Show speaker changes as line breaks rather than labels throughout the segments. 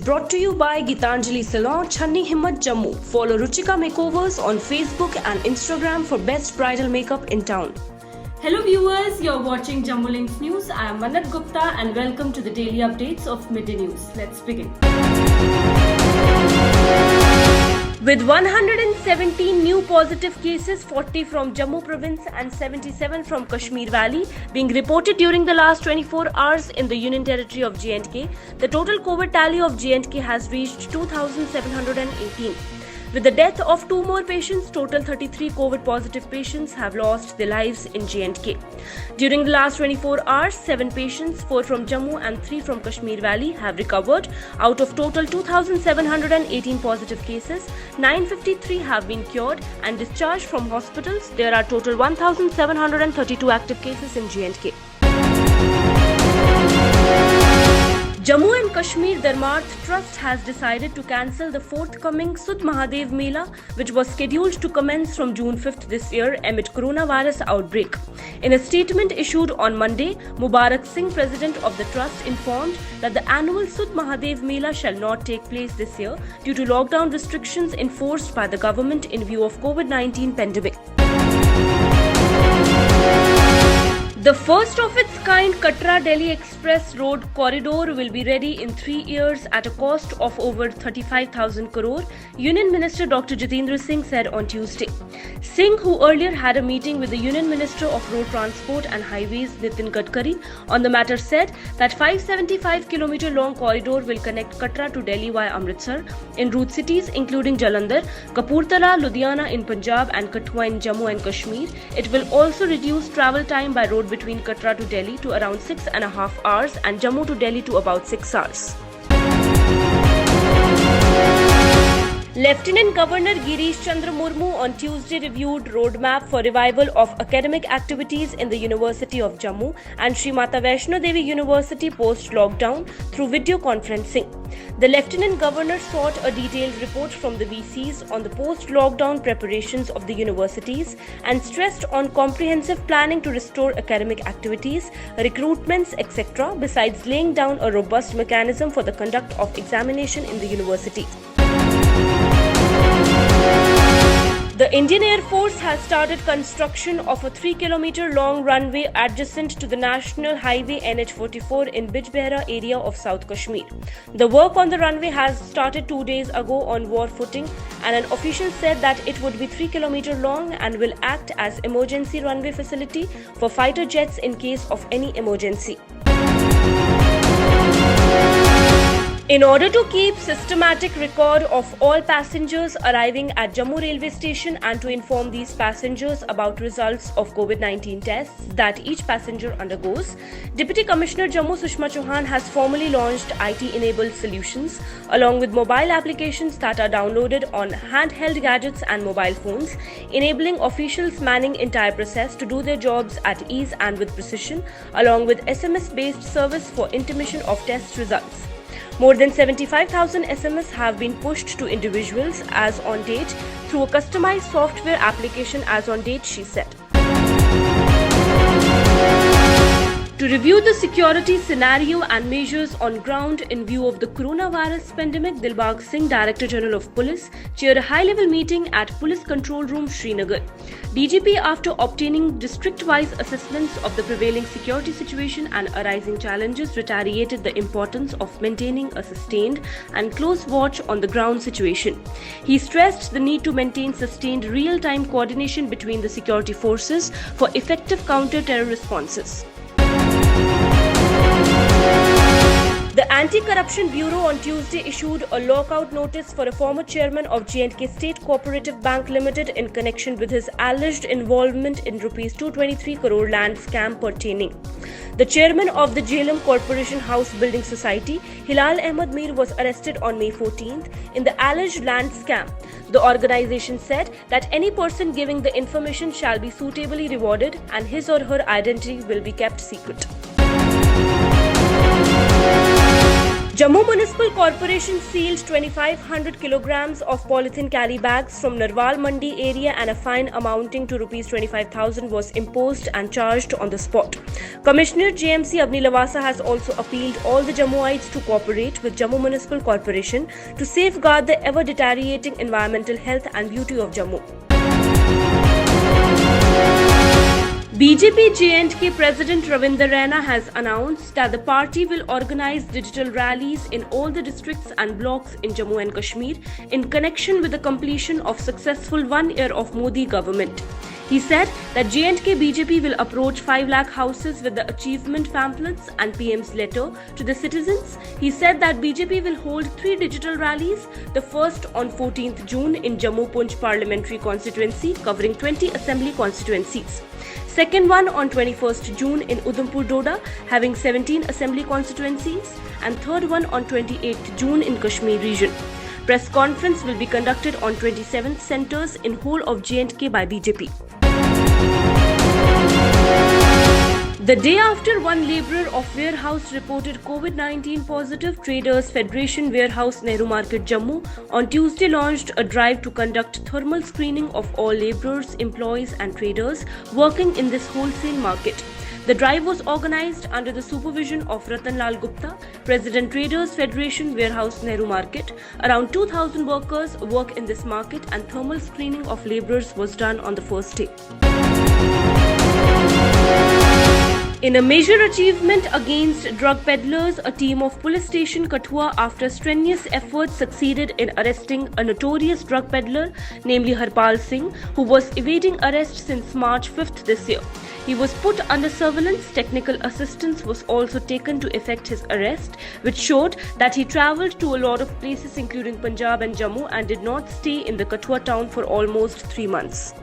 brought to you by Gitanjali Salon, Channi Himmat, Jammu. Follow Ruchika Makeovers on Facebook and Instagram for best bridal makeup in town.
Hello viewers, you're watching Jammu Links News. I am Manat Gupta and welcome to the daily updates of Midday News. Let's begin. With 117 new positive cases, 40 from Jammu province and 77 from Kashmir Valley being reported during the last 24 hours in the Union Territory of J&K, the total COVID tally of J&K has reached 2,718. With the death of 2 more patients, total 33 COVID positive patients have lost their lives in J&K. During the last 24 hours, 7 patients, 4 from Jammu and 3 from Kashmir Valley, have recovered. Out of total 2,718 positive cases, 953 have been cured and discharged from hospitals. There are total 1,732 active cases in J&K. Jammu and Kashmir Dharmarth Trust has decided to cancel the forthcoming Sud Mahadev Mela, which was scheduled to commence from June 5th this year amid coronavirus outbreak. In a statement issued on Monday, Mubarak Singh, president of the trust, informed that the annual Sud Mahadev Mela shall not take place this year due to lockdown restrictions enforced by the government in view of COVID-19 pandemic. The first of its kind Katra-Delhi Express Road corridor will be ready in 3 years at a cost of over 35,000 crore, Union Minister Dr. Jitendra Singh said on Tuesday. Singh, who earlier had a meeting with the Union Minister of Road Transport and Highways Nitin Gadkari on the matter, said that 575-kilometer long corridor will connect Katra to Delhi via Amritsar in route cities including Jalandhar, Kapurthala, Ludhiana in Punjab and Kathua in Jammu and Kashmir. It will also reduce travel time by road between Katra to Delhi to around 6.5 hours and Jammu to Delhi to about 6 hours. Lieutenant Governor Girish Chandra Murmu on Tuesday reviewed roadmap for revival of academic activities in the University of Jammu and Sri Mata Vaishno Devi University post-lockdown through video conferencing. The Lieutenant Governor sought a detailed report from the VCs on the post-lockdown preparations of the universities and stressed on comprehensive planning to restore academic activities, recruitments, etc., besides laying down a robust mechanism for the conduct of examination in the university. The Indian Air Force has started construction of a 3-kilometer long runway adjacent to the National Highway NH44 in Bijbehara area of South Kashmir. The work on the runway has started 2 days ago on war footing, and an official said that it would be 3 kilometers long and will act as emergency runway facility for fighter jets in case of any emergency. In order to keep systematic record of all passengers arriving at Jammu railway station and to inform these passengers about results of COVID-19 tests that each passenger undergoes, Deputy Commissioner Jammu Sushma Chauhan has formally launched IT-enabled solutions along with mobile applications that are downloaded on handheld gadgets and mobile phones, enabling officials manning entire process to do their jobs at ease and with precision, along with SMS-based service for intimation of test results. More than 75,000 SMS have been pushed to individuals as on date through a customized software application as on date, she said. To review the security scenario and measures on ground in view of the coronavirus pandemic, Dilbag Singh, Director General of Police, chaired a high-level meeting at Police Control Room, Srinagar. DGP, after obtaining district-wise assessments of the prevailing security situation and arising challenges, reiterated the importance of maintaining a sustained and close watch on the ground situation. He stressed the need to maintain sustained real-time coordination between the security forces for effective counter-terror responses. The Anti-Corruption Bureau on Tuesday issued a lockout notice for a former chairman of J&K State Cooperative Bank Limited in connection with his alleged involvement in Rs 223 crore land scam pertaining. The chairman of the Jhelum Corporation House Building Society, Hilal Ahmed Mir, was arrested on May 14th in the alleged land scam. The organization said that any person giving the information shall be suitably rewarded and his or her identity will be kept secret. Jammu Municipal Corporation sealed 2,500 kilograms of polythene carry bags from Narwal Mandi area and a fine amounting to Rs 25,000 was imposed and charged on the spot. Commissioner JMC Abni Lavasa has also appealed all the Jammuites to cooperate with Jammu Municipal Corporation to safeguard the ever deteriorating environmental health and beauty of Jammu. BJP J&K President Ravinder Raina has announced that the party will organize digital rallies in all the districts and blocks in Jammu and Kashmir in connection with the completion of successful 1 year of Modi government. He said that J&K BJP will approach 5 lakh houses with the achievement pamphlets and PM's letter to the citizens. He said that BJP will hold 3 digital rallies, the first on 14th June in Jammu Punch Parliamentary Constituency covering 20 assembly constituencies. Second one on 21st June in Udhampur Doda having 17 assembly constituencies, and third one on 28th June in Kashmir region. Press conference will be conducted on 27 centres in whole of J&K by BJP. The day after one labourer of warehouse reported COVID-19 positive, Traders Federation Warehouse Nehru Market Jammu on Tuesday launched a drive to conduct thermal screening of all labourers, employees and traders working in this wholesale market. The drive was organised under the supervision of Ratan Lal Gupta, President Traders Federation Warehouse Nehru Market. Around 2,000 workers work in this market and thermal screening of labourers was done on the first day. In a major achievement against drug peddlers, a team of police station Kathua, after strenuous efforts, succeeded in arresting a notorious drug peddler, namely Harpal Singh, who was evading arrest since March 5th this year. He was put under surveillance. Technical assistance was also taken to effect his arrest, which showed that he travelled to a lot of places including Punjab and Jammu and did not stay in the Kathua town for almost 3 months.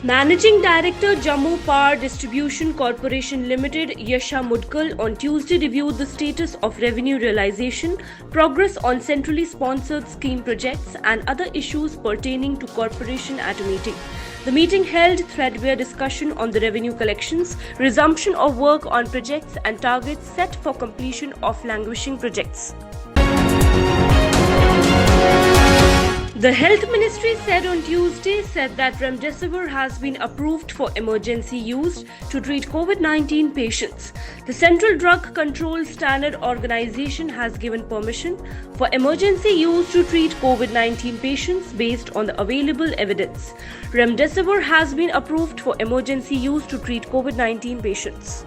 Managing Director Jammu Power Distribution Corporation Limited Yasha Mudgal on Tuesday reviewed the status of revenue realization, progress on centrally sponsored scheme projects and other issues pertaining to corporation at a meeting. The meeting held threadbare discussion on the revenue collections, resumption of work on projects and targets set for completion of languishing projects. The Health Ministry said on Tuesday that Remdesivir has been approved for emergency use to treat COVID-19 patients. The Central Drug Control Standard Organization has given permission for emergency use to treat COVID-19 patients based on the available evidence. Remdesivir has been approved for emergency use to treat COVID-19 patients.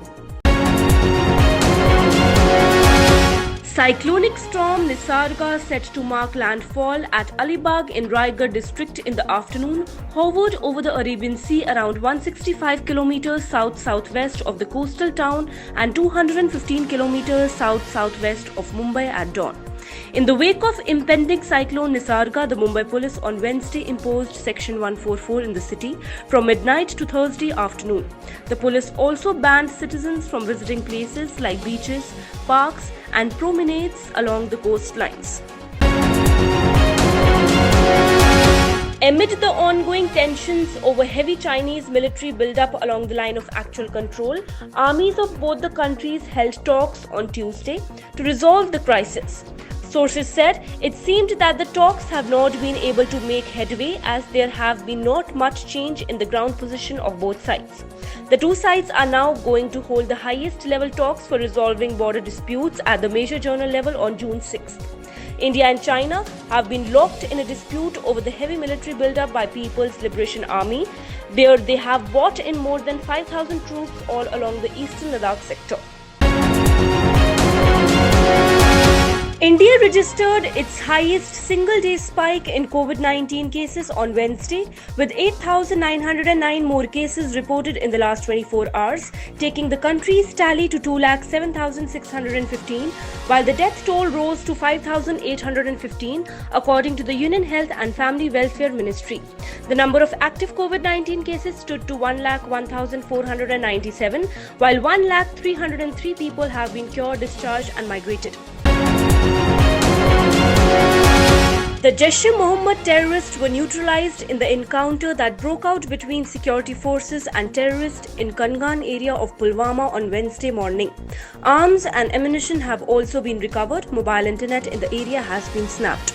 Cyclonic storm Nisarga, set to mark landfall at Alibag in Raigad district in the afternoon, hovered over the Arabian Sea around 165 km south-southwest of the coastal town and 215 km south-southwest of Mumbai at dawn. In the wake of impending cyclone Nisarga, the Mumbai police on Wednesday imposed Section 144 in the city from midnight to Thursday afternoon. The police also banned citizens from visiting places like beaches, parks and promenades along the coastlines. Amid the ongoing tensions over heavy Chinese military buildup along the line of actual control, armies of both the countries held talks on Tuesday to resolve the crisis. Sources said it seemed that the talks have not been able to make headway as there have been not much change in the ground position of both sides. The two sides are now going to hold the highest level talks for resolving border disputes at the Major General level on June 6th. India and China have been locked in a dispute over the heavy military buildup by People's Liberation Army, where they have brought in more than 5,000 troops all along the eastern Ladakh sector. India registered its highest single-day spike in COVID-19 cases on Wednesday, with 8,909 more cases reported in the last 24 hours, taking the country's tally to 2,07,615, while the death toll rose to 5,815, according to the Union Health and Family Welfare Ministry. The number of active COVID-19 cases stood to 1,01,497, while 1,03,303 people have been cured, discharged and migrated. The Jaish-e-Mohammed terrorists were neutralized in the encounter that broke out between security forces and terrorists in Kangan area of Pulwama on Wednesday morning. Arms and ammunition have also been recovered. Mobile internet in the area has been snapped.